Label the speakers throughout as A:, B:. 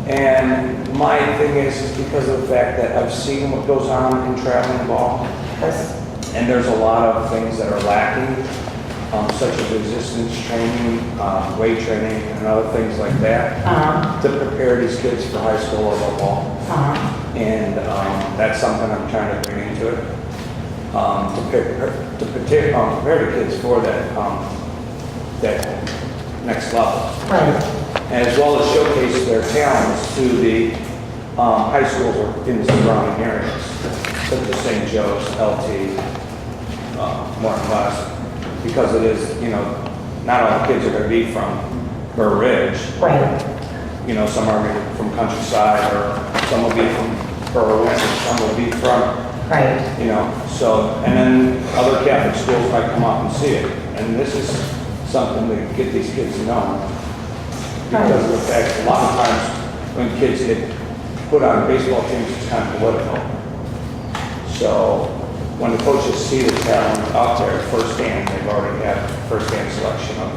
A: And my thing is because of the fact that I've seen what goes on in traveling ball, and there's a lot of things that are lacking, such as resistance training, weight training, and other things like that, to prepare these kids for high school level ball. And that's something I'm trying to bring into it, to prepare the kids for that next level.
B: Right.
A: As well as showcase their talents to the high schools or in the surrounding areas, such as St. Joe's, LT, Martin West, because it is, not all the kids are going to be from Burr Ridge.
B: Right.
A: Some are from Countryside, or some will be from Burr West, and some will be from,
B: Right.
A: so, and then other Catholic schools might come up and see it. And this is something to get these kids to know. Because of the fact, a lot of times when kids get put on baseball teams, it's kind of political. So when the coaches see the talent out there firsthand, they've already had firsthand selection of.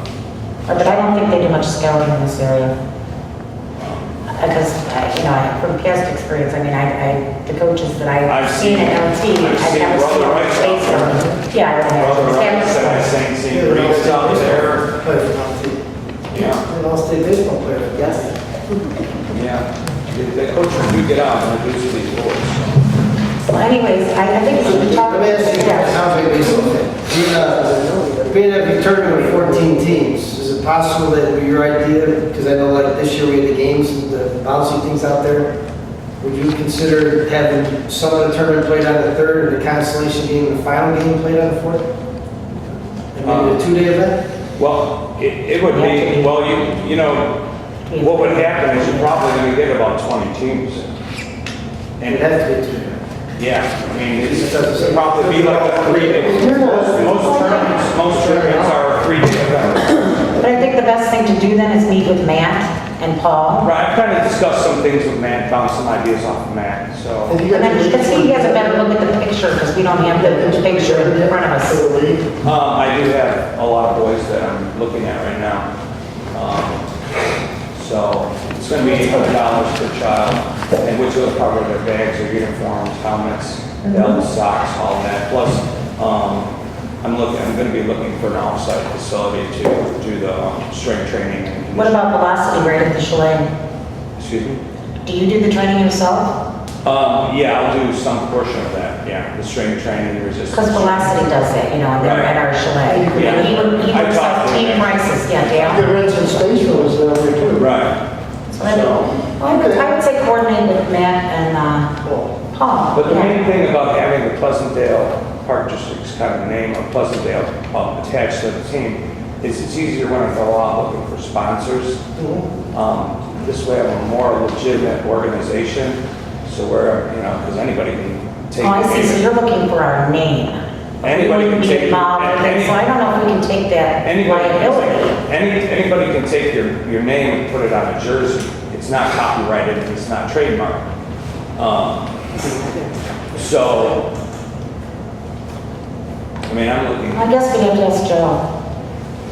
B: But I don't think they do much scouting in this area. Because, from past experience, the coaches that I've seen at LT, I've never seen them face them. Yeah, I
A: Brother
B: have.
A: Rice and St. Breed's out there.
C: Play for LT.
A: Yeah,
C: An all-state baseball player, yes.
A: yeah. The coaches do get out and do these boys.
B: Well, anyways, I think we should talk.
C: Let me ask you,
B: Yeah.
C: sounds like baseball fan. Being a tournament of 14 teams, is it possible that it would be your idea, because I know like this year we had the games and the bouncy things out there, would you consider having some of the tournament played on the third and the consolation game and the final game played on the fourth? And maybe a two-day event?
A: Well, it would be, well, what would happen is you're probably going to get about 20 teams.
C: And it has to be a two-day.
A: Yeah, it'd probably be like a 3-day. Most tournaments are a 3-day event.
B: But I think the best thing to do then is meet with Matt and Paul.
A: Right, I've kind of discussed some things with Matt, bounced some ideas off of Matt, so.
C: And you
B: And then, because he has a better look at the picture, because we don't have the picture in front of us.
A: I do have a lot of boys that I'm looking at right now. So it's going to be $800 per child, and which will cover their bags, their uniforms, helmets, belts, socks, all that. Plus, I'm going to be looking for an off-site facility to do the strength training. And
B: What about velocity right at the chalet?
A: Excuse me?
B: Do you do the training yourself?
A: Yeah, I'll do some portion of that. Yeah, the strength training, resistance.
B: Because velocity does that, and they're at our chalet.
A: Yeah.
B: And he
A: I
B: works
A: talked
B: like
A: to
B: team
A: him.
B: prices, yeah,
C: The
B: Dale.
C: Renton Station was down there too.
A: Right.
B: So I would say coordinate with Matt and Paul.
A: But the
B: Yeah.
A: main thing about having the Pleasantdale Park District's kind of name of Pleasantdale attached to the team is it's easier when I go out looking for sponsors. This way I'm a more legitimate organization, so where, because anybody can take.
B: Oh, I see, so
A: it.
B: you're looking for our name.
A: Anybody
B: We
A: can
B: wouldn't be
A: take-
B: involved with it, so I don't know if we can take that liability.
A: Anybody can take your name and put it on a jersey. It's not copyrighted, it's not trademarked. So, I'm looking.
B: I guess we have to ask Joe.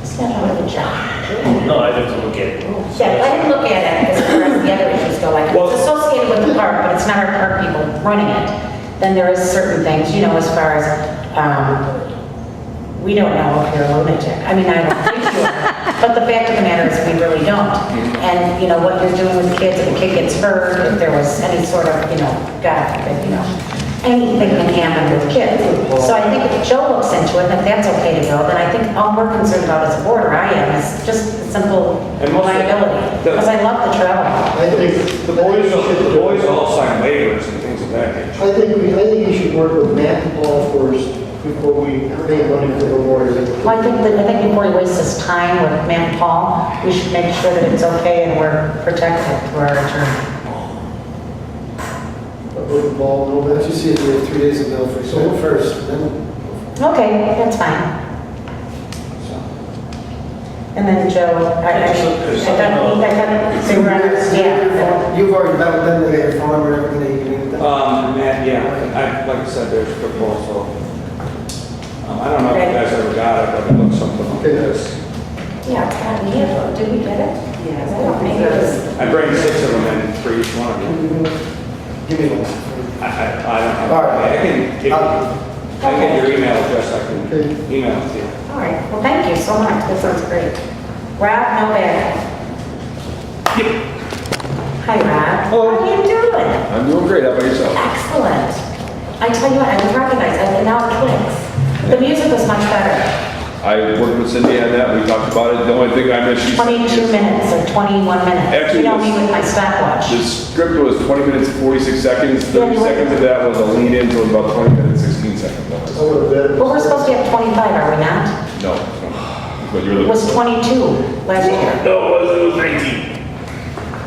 B: He's not doing a good job.
D: No, I'd have to look at it.
B: Yeah, let him look at it as far as the other issues go, like,
A: Well-
B: it's associated with the park, but it's not our park people running it. Then there is certain things, as far as, we don't know if you're a lunatic. I don't think you are. But the fact of the matter is, we really don't. And, what you're doing with kids, if a kid gets hurt, if there was any sort of, God forbid, anything can happen with kids. So I think if Joe looks into it, and if that's okay to go, then I think all we're concerned about as a board, or I am, is just simple
A: And most of
B: liability.
A: the-
B: Because I love the travel.
C: I think
A: The boys all sign waivers and things of that nature.
C: I think you should work with Matt and Paul first before we pay money for the Memorial.
B: Well, I think before he wastes his time with Matt and Paul, we should make sure that it's okay and we're protected through our attorney.
C: With the ball, no, let's just see if we have 3 days of bill for so first, then.
B: Okay, that's fine.
A: So.
B: And then Joe, I thought, they were on, yeah.
C: You've already met with them, they have phone number, everything that you can do with them.
A: Matt, yeah, like I said, there's a proposal. I don't know if you guys ever got it, but it looks something like this.
B: Yeah, it's gotta be here, did we get it? Yeah. I don't think it was.
A: I bring 6 of them in 3
C: Give me one.
A: I don't know.
C: All right.
A: I can, if, I get your email address, I can
C: Okay.
A: email it to you.
B: All right, well, thank you so much, this sounds great. Rob Novak. Hi, Rob.
E: Hello.
B: How are you doing?
E: I'm doing great. How about yourself?
B: Excellent. I tell you what, I was recognized, I now it clicks. The music was much better.
E: I worked with Cindy on that. We talked about it. The only thing I missed, she said
B: 22 minutes or 21 minutes.
E: Actually,
B: You know me
E: it's-
B: with my stopwatch.
E: the script was 20 minutes, 46 seconds. 30
B: Yeah, you
E: seconds of that was a lead in, so it was about 20 minutes, 16 seconds.
C: I would have bet.
B: Well, we're supposed to have 25, are we not?
E: No. But you're
B: It
E: looking.
B: was 22 last year.
D: No, it was 19.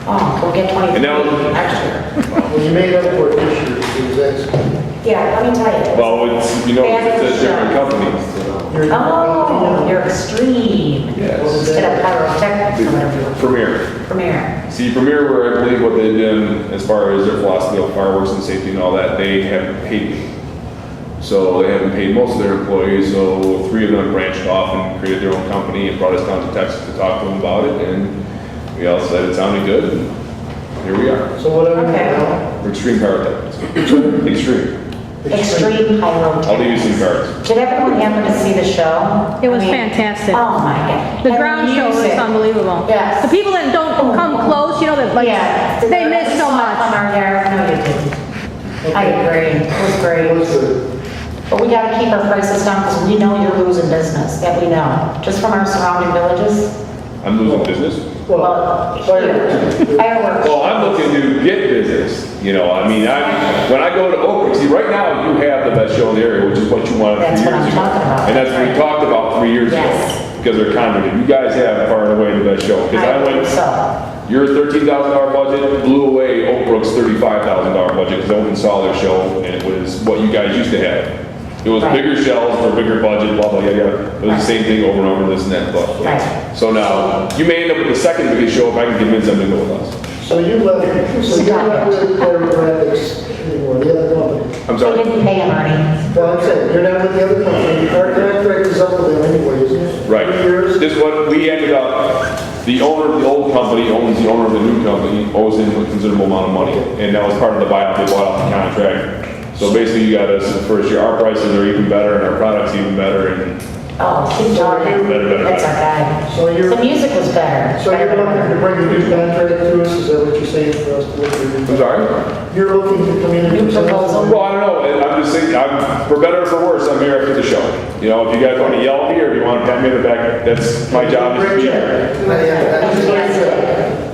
B: Oh, we'll get 23
E: And now-
B: next year.
C: Well, you made up for it this year, it was excellent.
B: Yeah, let me tell you.
E: Well, it's, you know, it's a different company.
B: Oh, you're extreme.
E: Yes.
B: Instead of pyrotechnics or whatever.
E: Premiere.
B: Premiere.
E: See, Premiere, where I believe what they've done as far as their philosophy of fireworks and safety and all that, they haven't paid me. So they haven't paid most of their employees, so 3 of them branched off and created their own company and brought us down to Texas to talk to them about it, and we all said it sounded good, and here we are.
C: So what are we
B: Okay.
C: now?
E: We're extreme pyrotechnics. Extreme.
B: Extreme
E: I'll leave you some
B: pyrotechnics.
E: cards.
B: Did everyone happen to see the show?
F: It was
B: I mean,
F: fantastic.
B: Oh, my God.
F: The
B: And
F: ground show was
B: music.
F: unbelievable.
B: Yes.
F: The people that don't come close, you know, that like,
B: Yeah.
F: they miss so
B: On
F: much.
B: our hair, no, you didn't. I agree, it was
C: It was
B: great.
C: good.
B: But we gotta keep our prices down because we know you're losing business, that we know, just from our surrounding villages.
E: I'm losing business.
B: Well,
C: fireworks.
B: fireworks.
E: Well, I'm looking to get business, you know, I mean, when I go to Oak Brook, see, right now, you have the best show in the area, which is what you wanted 3
B: That's
E: years
B: what I'm
E: ago.
B: talking about.
E: And that's what we talked about 3 years ago.
B: Yes.
E: Because they're convoluted. You guys have far and away the best show. Because I
B: think
E: went,
B: so.
E: your $13,000 budget blew away Oak Brook's $35,000 budget because I went and saw their show and it was what you guys used to have. It was
B: Right.
E: bigger shells for a bigger budget, blah, blah, yada, yada. It was the same thing over and over, this and that, blah, blah.
B: Right.
E: So now, you may end up with the second biggest show if I can convince them to go with us.
C: So you left, so you're not with Graphics anymore, the other company?
E: I'm
B: They
E: sorry.
B: didn't pay him, Ernie.
C: Well, I'm saying, you're not with the other company, our contract is up with them anyway, isn't it?
E: Right.
C: 3 years?
E: This one, we ended up, the owner of the old company owns the owner of the new company, owes him a considerable amount of money. And that was part of the buyout, they bought out the contract. So basically you got us, first year, our prices are even better and our product's even better and
B: Oh, keep talking.
E: Better.
B: That's our guy.
C: So you're,
B: The music was better.
C: so you're looking to bring a new contract to us, is that what you're saying for us to look
E: I'm
C: at?
E: sorry?
C: You're looking to come in and
B: New
C: do something?
B: proposal.
E: Well, I don't know, and I'm just saying, for better or for worse, I'm here after the show. You know, if you guys want to yell at me or if you want to pat me in the back, that's my job is to be here.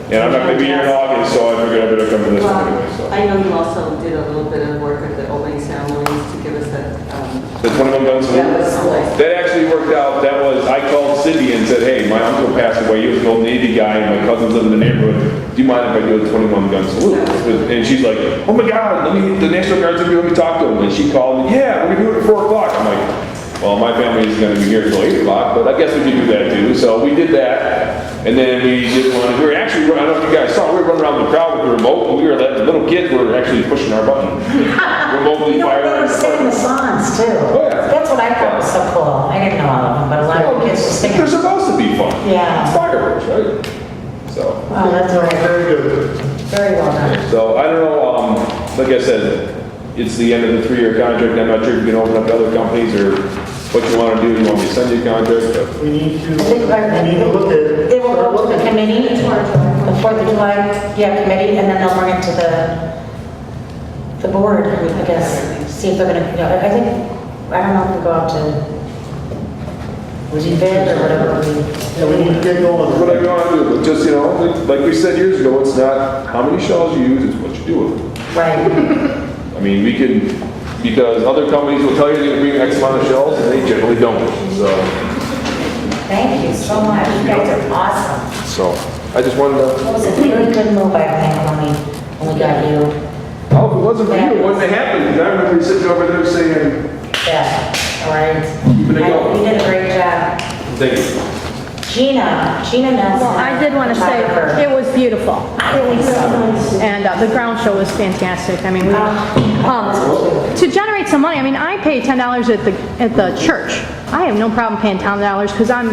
E: And I'm not going to be here in August, so I figured I better come to this one anyway, so.
G: I know you also did a little bit of work at the opening ceremonies to give us that,
E: The 21 gun salute?
G: that was nice.
E: That actually worked out, that was, I called Cindy and said, hey, my uncle passed away, he was an old Navy guy, and my cousins live in the neighborhood, do you mind if I do a 21 gun salute? And she's like, oh my God, the National Guard's gonna be, let me talk to him, and she called me, yeah, we're gonna do it at 4 o'clock, I'm like, well, my family is gonna be here till 8 o'clock, but I guess we can do that too, so we did that, and then we did one, we were actually, I don't know if you guys saw, we were running around the crowd with the remote, and we were letting, the little kids were actually pushing our button. Remotely
B: You know,
E: firing.
B: they were singing the songs too.
E: Oh, yeah.
B: That's what I thought was so cool. I didn't know all of them, but a lot of the kids were singing.
E: They're supposed to be fun.
B: Yeah.
E: It's fireworks, right? So,
B: Oh, that's all right.
C: Very good.
B: Very well done.
E: so I don't know, like I said, it's the end of the 3-year contract, I'm not sure if you can open up to other companies or what you want to do, you want me to send you a contract, but
C: We need to,
B: I think
C: we need to look at it.
B: they will go to the committee, the 4th of July, yeah, committee, and then they'll bring it to the board, I guess, see if they're gonna, you know, I think, I don't know if we go out to bid or whatever we.
C: Yeah, we need to get going.
E: whatever you want to do, but just, you know, like we said years ago, it's not how many shells you use, it's what you do with them.
B: Right.
E: I mean, we can, because other companies will tell you they're going to bring X amount of shells, and they generally don't, so.
B: Thank you so much. You guys are awesome.
E: So, I just wanted
B: It
E: to,
B: was a very good move, I think, when we got you.
E: oh, if it wasn't for you, it wouldn't have happened, 'cause I remember you sitting over there saying,
B: Yeah, all right.
E: Keeping it going.
B: You did a great job.
E: thank you.
B: Gina Nelson.
F: Well, I did want to say,
B: photographer.
F: it was beautiful.
B: I think so.
F: And the ground show was fantastic. I mean, to generate some money, I mean, I pay $10 at the church. I have no problem paying $10 because I'm,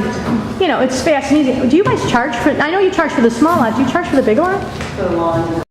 F: you know, it's fast and easy. Do you guys charge for, I know you charge for the small lot, do you charge for the big lot?
G: For the lawn and